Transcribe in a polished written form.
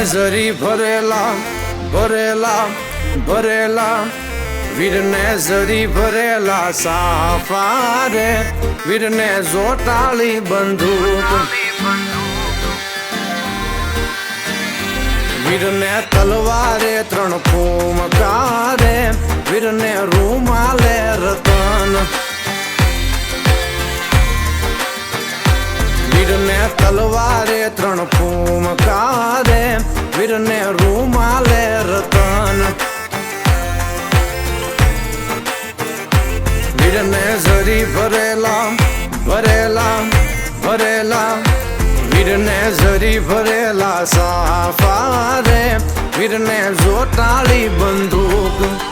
જરી ભરેલા ભરેલા ભરેલા વીરને જરી ભરેલા સાફા રે વીરને જોટાળી બંદૂક વીરને તલવારે 3 ફૂમકારે વીરને રૂમાલે રતન વીરને તલવારે 3 ફૂમકારે વીરને રૂમાલે રતન વીરને જરી ભરેલા ભરેલા ભરેલા વીરને જરી ભરેલા સાફા રે વીરને જોટાળી બંદૂક